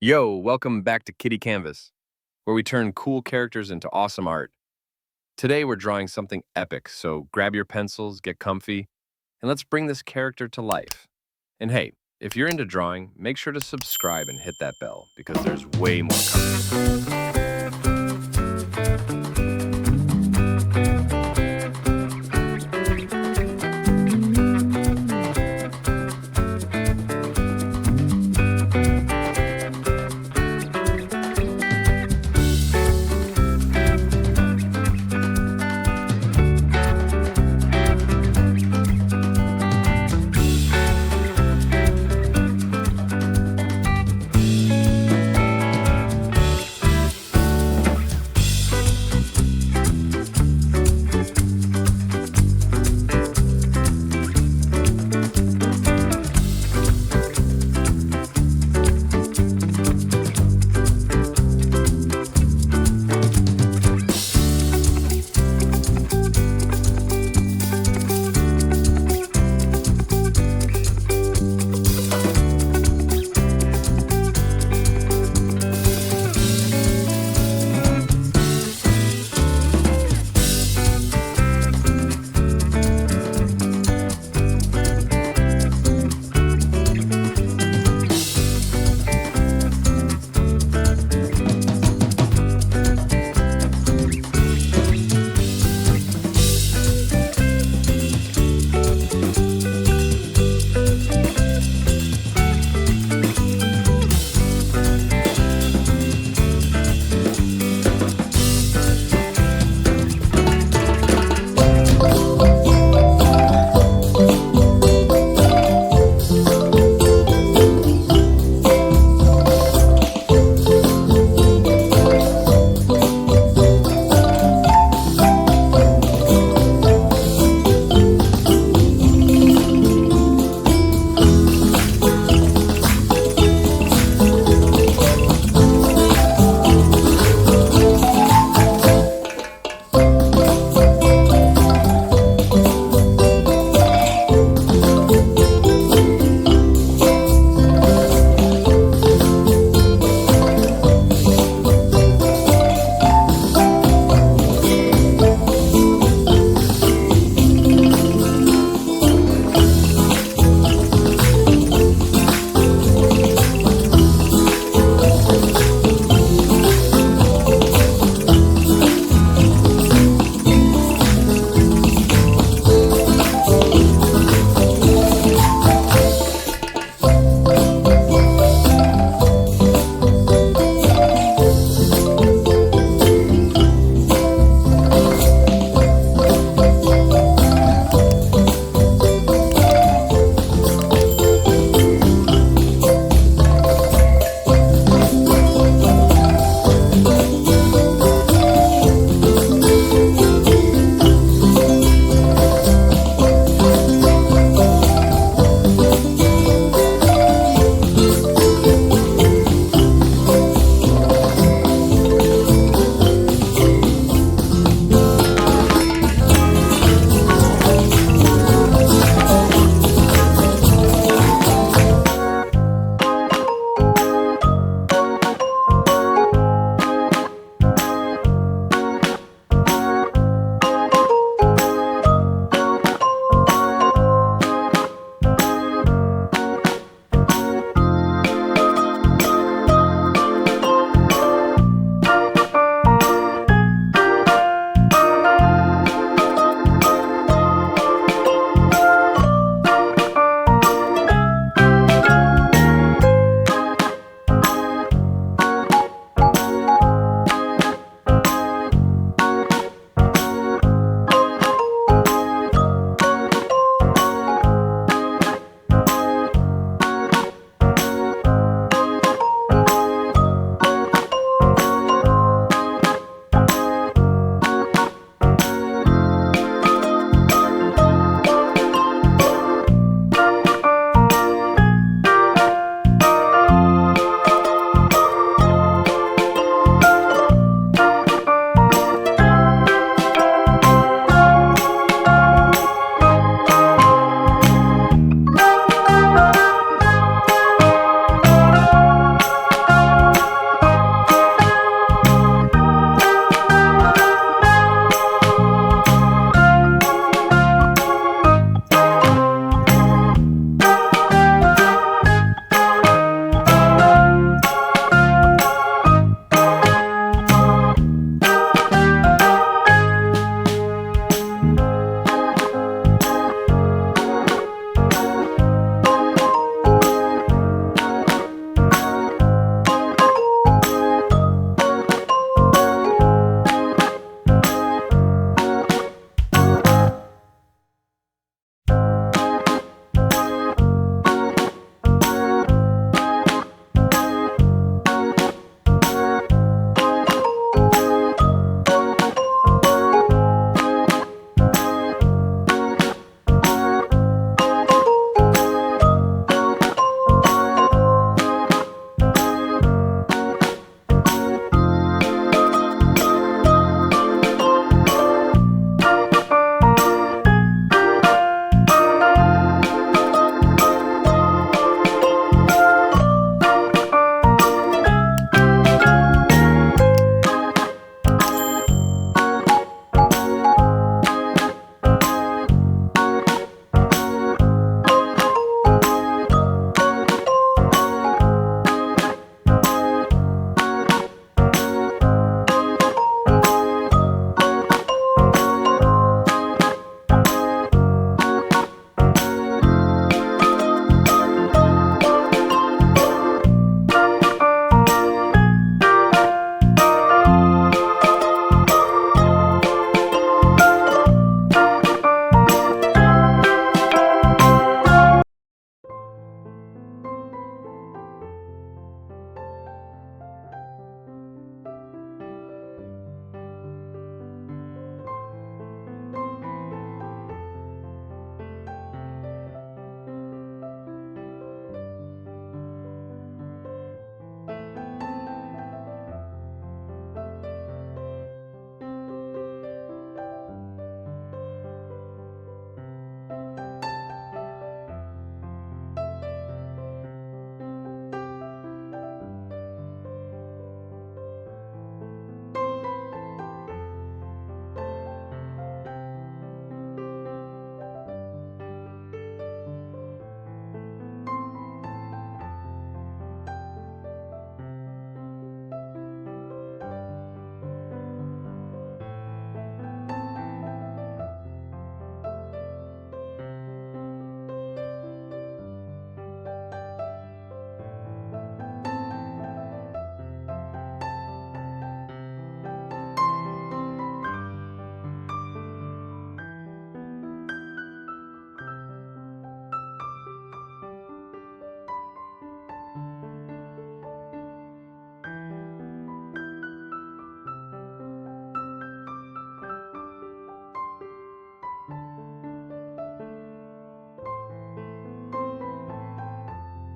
Yo, welcome back to Kitty Canvas, where we turn cool characters into awesome art. Today we're drawing something epic, so grab your pencils, get comfy, and let's bring this character to life. And hey, if you're into drawing, make sure to subscribe and hit that bell because there's way more coming.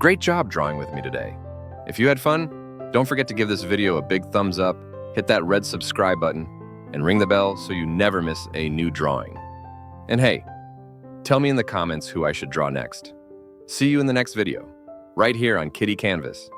Great job drawing with me today. If you had fun, don't forget to give this video a big thumbs up, hit that red subscribe button, and ring the bell so you never miss a new drawing. And hey, tell me in the comments who I should draw next. See you in the next video, right here on Kitty Canvas.